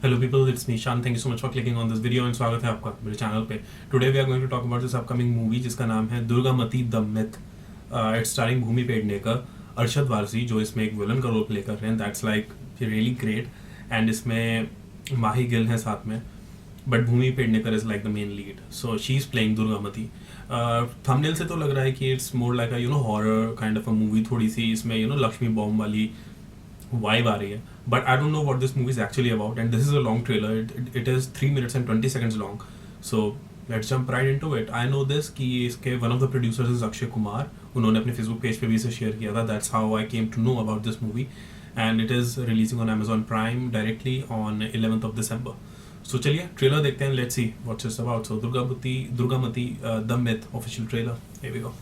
Hello people, it's me Shan. Thank you so much for clicking on this video and स्वागत है आपका मेरे channel पे. Today we are going to talk about this upcoming movie जिसका नाम है Durgamati the myth. It's starring भूमि पेडनेकर, अरशद वारसी जो इसमें एक विलन का रोल प्ले कर रहे हैं. That's like really great. And इसमें माही गिल है साथ में. But Bhumi Pednekar is like the main lead. So she's playing Durgamati. Thumbnail से तो लग रहा है कि it's more like a horror kind of a movie. थोड़ी सी इसमें लक्ष्मी बॉम्ब वाली vibe आ रही है. But I don't know what this movie is actually about, and this is a long trailer. It is 3 minutes and 20 seconds long. So let's jump right into it. I know this कि इसके one of the producers is Akshay Kumar. उन्होंने अपने Facebook page पे भी इसे share किया था. That's how I came to know about this movie, and it is releasing on Amazon Prime directly on 11th of December. So चलिए trailer देखते हैं. Let's see what it's about. So Durgamati The Myth official trailer. Here we go.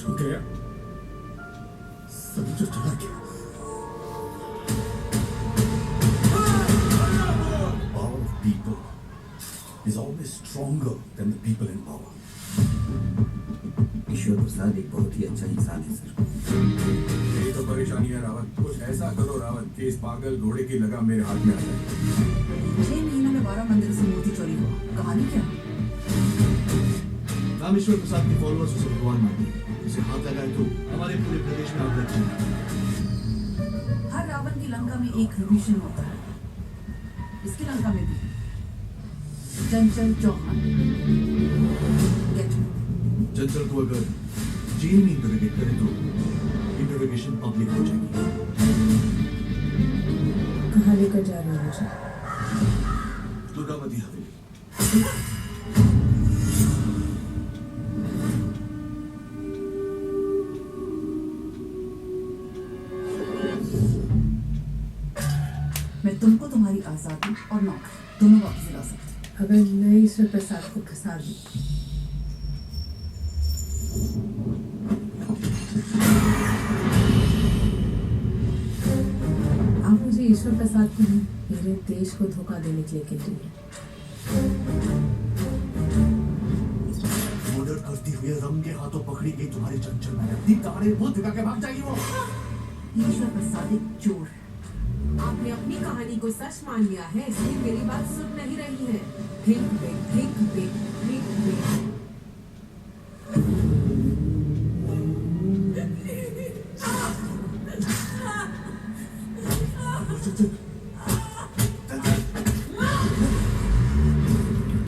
हो गया सब जो चला गया. The power of people is always stronger than the people in power. ईश्वर प्रसाद एक बहुत ही अच्छा इंसान है सर. यही तो परेशानी है रावण. कुछ ऐसा करो रावण कि इस पागल घोड़े की लगाम मेरे हाथ में आ जाए. 6 महीनों में 12 मंदिर से मूर्ति चोरी हुआ. कहानी क्या? रामेश्वर प्रसाद के फॉलोअर्स उसे भगवान मानते हैं. उसे हाथ लगाए तो हमारे पूरे प्रदेश में आग लग जाएगी. हर रावण की लंका में एक विभीषण होता है. इसकी लंका में भी चंचल चौहान. चंचल को अगर जेल में इंटरोगेट करें तो इंटरोगेशन पब्लिक हो जाएगी. कहाँ लेकर जा रहे हो मुझे? दुर्गावती हवेली. मैं तुमको तुम्हारी आजादी और नौकरी दोनों वापस दिला सकती हूँ. अगर मैं ईश्वर प्रसाद को फंसा दूं आप मुझे ईश्वर प्रसाद को नहीं मेरे देश को धोखा देने के लिए कह रही हैं. मर्डर करती हुई रंगे हाथों पकड़ी गई तुम्हारी चंचल मैंने अपनी ताड़े मुंह दिखा के भाग जाएगी वो. ईश्वर प्रसाद एक चोर है. आपने अपनी कहानी को सच मान लिया है, इसलिए मेरी बात सुन नहीं रही है. Think big, think big, think big.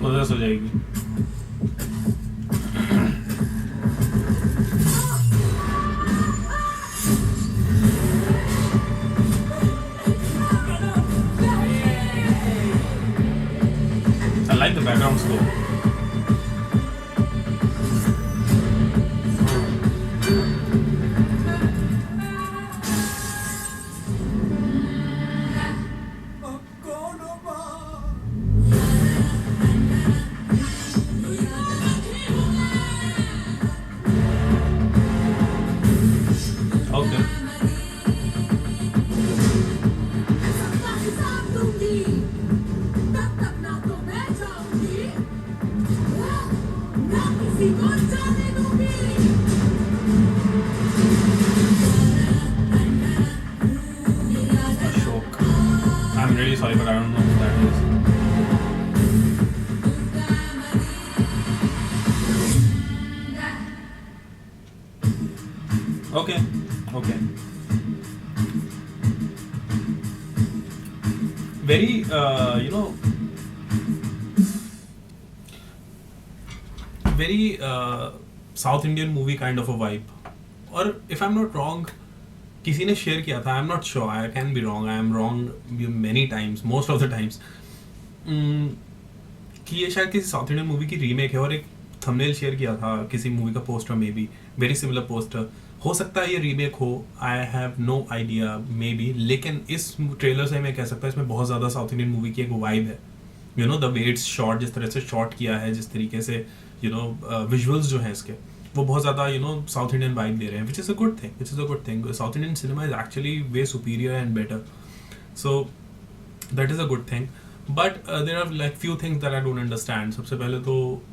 पोजेस हो जाएगी. I like the background score. Okay. Ashok. I'm really sorry, but I don't know who that is. Okay. Okay. Very, very South Indian movie kind of a vibe. Or if I'm not wrong, किसी ने share किया था. I'm not sure. I can be wrong. I am wrong many times, most of the times. कि ये शायद किसी south Indian movie की remake है और एक थंबनेल शेयर किया था किसी मूवी का पोस्टर में भी. Very similar poster. हो सकता है ये रीमेक हो. I have no idea maybe. लेकिन इस ट्रेलर से मैं कह सकता हूँ इसमें बहुत ज़्यादा साउथ इंडियन मूवी की एक वाइब है. द वे इट्स शॉट, जिस तरह से शॉट किया है, जिस तरीके से विजुअल्स जो हैं इसके, वो बहुत ज़्यादा साउथ इंडियन वाइब दे रहे हैं, which is a good thing. South Indian cinema is actually way superior and better. So that is a good thing. But there are like few things that I don't understand. सबसे पहले तो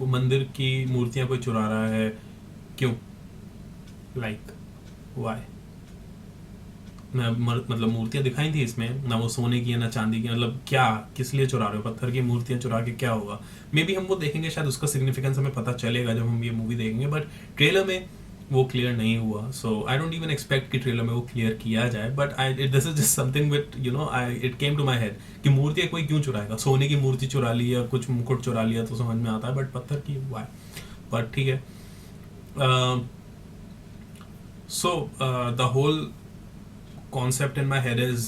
मंदिर की मूर्तियां कोई चुरा रहा है, क्यों? Like why? मतलब मूर्तियां दिखाई थी इसमें, ना वो सोने की है ना चांदी की, मतलब क्या, किस लिए चुरा रहे हो? पत्थर की मूर्तियां चुरा के क्या होगा? मे बी हम वो देखेंगे, शायद उसका सिग्निफिकेंस हमें पता चलेगा जब हम ये मूवी देखेंगे, बट ट्रेलर में वो क्लियर नहीं हुआ. So I don't even expect कि ट्रेलर में वो क्लियर किया जाए, but this is just something with it came to my head कि मूर्तियां कोई क्यों चुराएगा? सोने की मूर्ति चुरा ली या कुछ मुकुट चुरा लिया तो समझ में आता है, बट पत्थर की वाई? बट ठीक है. So the whole concept in my head is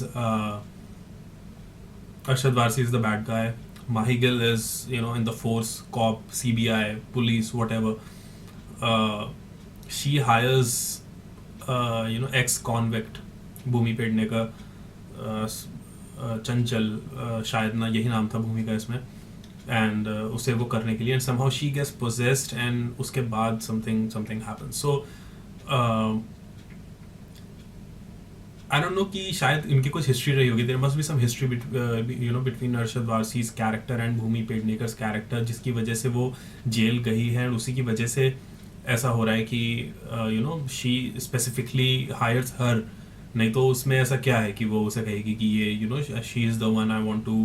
Arshad Varsi is the bad guy. Mahi Gill is, in the force, cop, CBI, police, whatever. She hires, ex-convict भूमि पेडनेकर, चंचल, शायद ना यही नाम था भूमि का इसमें, and उसे वो करने के लिए, and somehow she gets possessed, and उसके बाद something happens. So I don't know कि शायद इनकी कुछ हिस्ट्री रही होगी. there must be some history between Arshad Varsi's character and Bhumi पेडनेकर's character, जिसकी वजह से वो जेल गई है, और उसी की वजह से ऐसा हो रहा है कि she specifically hires her. नहीं तो उसमें ऐसा क्या है कि वो उसे कहेगी कि ये she is the one I want to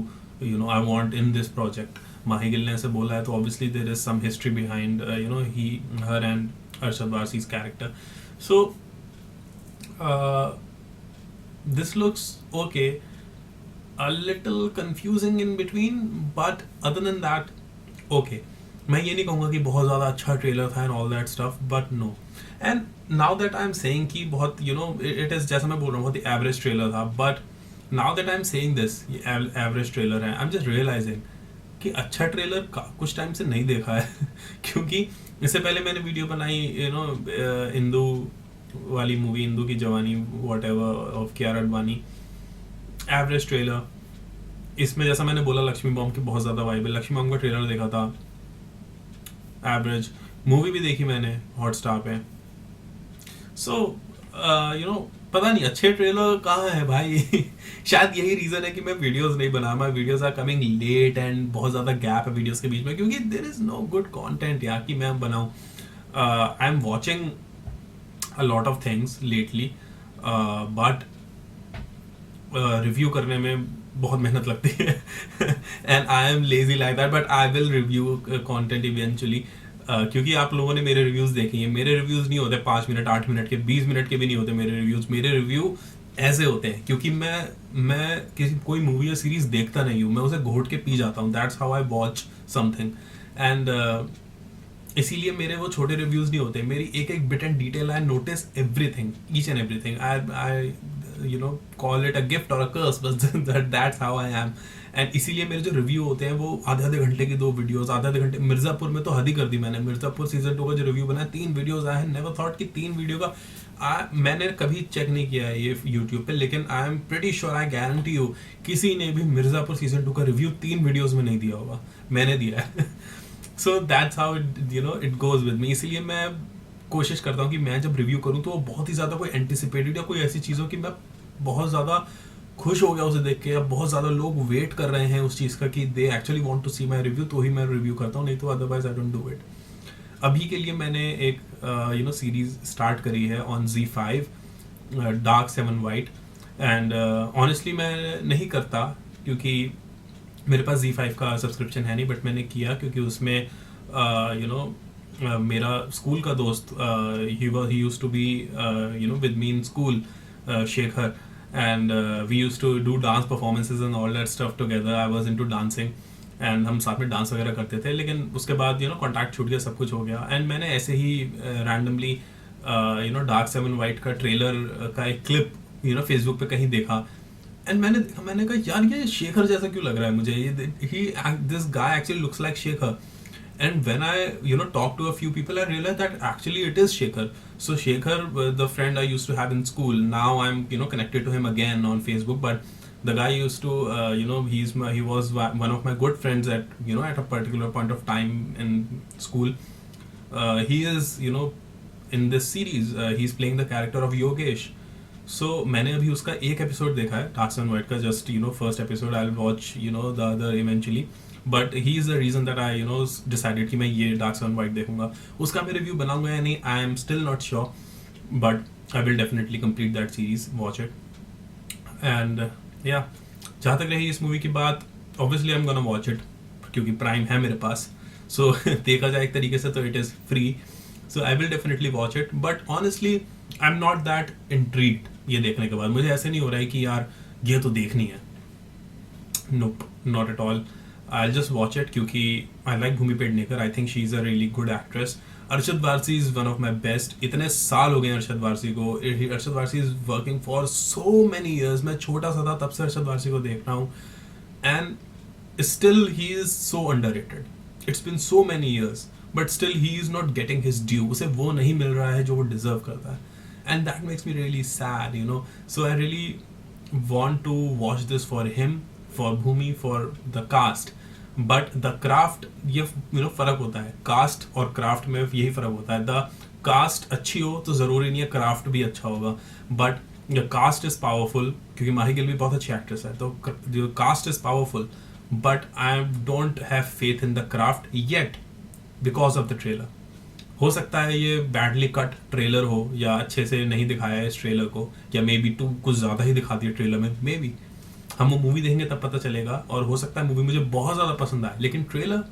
I want in this project. माही गिल ने ऐसे बोला है, तो obviously there is some history behind her and Arshad Varsi's character. So this looks okay, a little confusing in between, but other than that okay. मैं ये नहीं कहूँगा कि बहुत ज़्यादा अच्छा ट्रेलर था and all that stuff, but no. And now that I'm saying कि बहुत it is, जैसा मैं बोल रहा हूँ, बहुत ही एवरेज ट्रेलर था, but now that I'm saying this, ये एवरेज ट्रेलर है, I'm just realizing कि अच्छा ट्रेलर कुछ टाइम से नहीं देखा है क्योंकि इससे पहले मैंने वीडियो बनाई इंदू वाली मूवी, इंदू की जवानी whatever of Kiara Advani, average trailer. इसमें जैसा मैंने बोला लक्ष्मी बॉम्ब की बहुत ज़्यादा वाइब है. लक्ष्मी बॉम्ब का ट्रेलर देखा था, एवरेज. मूवी भी देखी मैंने हॉटस्टार पे. सो पता नहीं अच्छे ट्रेलर कहाँ है भाई शायद यही रीज़न है कि मैं वीडियोस नहीं बना. My videos are coming late and बहुत ज़्यादा गैप है वीडियोस के बीच में, क्योंकि there is no good content यार कि मैं बनाऊँ. I am watching a lot of things lately, but review करने में बहुत मेहनत लगती है and I am lazy like that, but I will review content eventually. क्योंकि आप लोगों ने मेरे रिव्यूज़ देखे हैं. मेरे रिव्यूज़ नहीं होते 5 मिनट 8 मिनट के, 20 मिनट के भी नहीं होते मेरे रिव्यूज़. मेरे रिव्यू ऐसे होते हैं क्योंकि मैं कोई मूवी या सीरीज़ देखता नहीं हूँ, मैं उसे घोट के पी जाता हूँ. That's how I watch something. And इसीलिए मेरे वो छोटे रिव्यूज़ नहीं होते. मेरी एक एक bit and detail I notice everything, each and everything. I call it a gift और अ कर्स, बस that's how I am. And इसीलिए मेरे जो रिव्यू होते हैं वो आधे घंटे की 2 वीडियोस, आधे घंटे. मिर्ज़ापुर में तो हद ही कर दी मैंने. मिर्ज़ापुर सीजन 2 का जो रिव्यू बनाया 3 videos. I have never thought कि 3 वीडियो का मैंने कभी चेक नहीं किया है ये यूट्यूब पे, लेकिन I am pretty sure, I guarantee you, किसी ने भी मिर्ज़ापुर सीजन 2 का रिव्यू 3 वीडियोस में नहीं दिया होगा. मैंने दिया है. So that's how it goes with me. इसीलिए मैं कोशिश करता हूँ कि मैं जब रिव्यू करूँ तो वो बहुत ही ज़्यादा कोई एंटिसिपेटेड या कोई ऐसी चीज़ों की मैं बहुत ज़्यादा खुश हो गया उसे देख के, या बहुत ज़्यादा लोग वेट कर रहे हैं उस चीज़ का कि they actually want to see my review, तो ही मैं रिव्यू करता हूँ, नहीं तो otherwise I don't do it. अभी के लिए मैंने एक सीरीज स्टार्ट करी है on Z5, dark 7 white. And honestly मैं नहीं करता क्योंकि मेरे पास Z5 का सब्सक्रिप्शन है नहीं, बट मैंने किया क्योंकि उसमें मेरा स्कूल का दोस्त ही used to be with me in school, Shekhar, and we used to do dance performances and all that stuff together. I was into dancing and हम साथ में डांस वगैरह करते थे. लेकिन उसके बाद कॉन्टैक्ट छूट गया, सब कुछ हो गया. एंड मैंने ऐसे ही रैंडमली डार्क 7 वाइट का ट्रेलर का एक क्लिप फेसबुक पे कहीं देखा. एंड मैंने कहा यार ये शेखर जैसा क्यों लग रहा है मुझे, this guy actually looks like Shekhar. And when I talk to a few people, I realized that actually it is Shekhar. So Shekhar, the friend I used to have in school, now I'm connected to him again on Facebook. But the guy used to he was one of my good friends at at a particular point of time in school. He is in this series he's playing the character of Yogesh. सो मैंने अभी उसका एक episode देखा है dark and white का, just first episode. I will watch the other eventually, but he is the reason that I decided कि मैं ये डार्क एंड वाइट देखूंगा। उसका मैं रिव्यू बनाऊंगा या नहीं, I am still not sure, but I will definitely complete that series, watch it. And या जहाँ तक रही इस मूवी की बात, obviously I am gonna watch it क्योंकि प्राइम है मेरे पास, सो देखा जाए एक तरीके से तो it is free, so I will definitely watch it. But honestly I am not that intrigued ये देखने के बाद। मुझे ऐसे नहीं हो रहा है कि यार ये तो देखनी है, nope, not at all. I just watch it क्योंकि I like Bhumi Pednekar, I think she is a really good actress. Arshad Warsi is one of my best. इतने साल हो गए अरशद वारसी को, Arshad Warsi is working for so many years. मैं छोटा सा था तब से अरशद वारसी को देख रहा हूँ, and still he is so underrated. It's been so many years but still he is not getting his due. उसे वो नहीं मिल रहा है जो वो डिजर्व करता है, and that makes me really sad, so I really want to watch this for him, for Bhumi, for the cast, but the craft, ये फर्क होता है कास्ट और क्राफ्ट में, यही फर्क होता है। द कास्ट अच्छी हो तो ज़रूरी नहीं है क्राफ्ट भी अच्छा होगा, but the cast is powerful, क्योंकि माही गिल भी बहुत अच्छी एक्ट्रेस है, तो the cast is powerful, but I don't have faith in the craft yet because of the trailer. हो सकता है ये बैडली कट ट्रेलर हो या अच्छे से नहीं दिखाया है इस ट्रेलर को, या मे बी कुछ ज़्यादा ही दिखा दिया ट्रेलर में, मे बी हम वो मूवी देखेंगे तब पता चलेगा। और हो सकता है मूवी मुझे बहुत ज़्यादा पसंद आए लेकिन trailer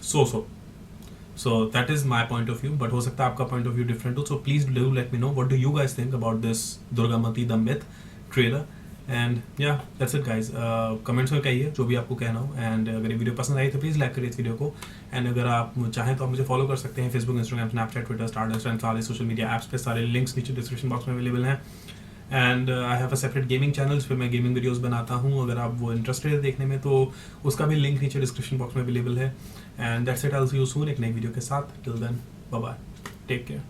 so that is my point of view, but हो सकता है आपका पॉइंट ऑफ व्यू डिफरेंट हो। So please do let me know what do you guys think about this Durgamati the myth trailer. And yeah that's it guys, comments में कहिए जो भी आपको कहना हो, एंड अगर ये वीडियो पसंद आई तो प्लीज़ लाइक करिए इस वीडियो को। एंड अगर आप चाहें तो आप मुझे फॉलो कर सकते हैं Facebook, Instagram, Snapchat, Twitter, stardust and सारे सोशल मीडिया ऐप्स पे। सारे लिंक्स नीचे डिस्क्रिप्शन बॉक्स में अवेलेबल हैं। And I have a separate gaming channel जिस पे मैं गेमिंग वीडियोस बनाता हूँ, अगर आप वो इंटरेस्टेड है देखने में तो उसका भी लिंक नीचे डिस्क्रिप्शन बॉक्स में अवेलेबल है। And that's it, I will see you soon एक नई वीडियो के साथ। Till then bye bye, take care.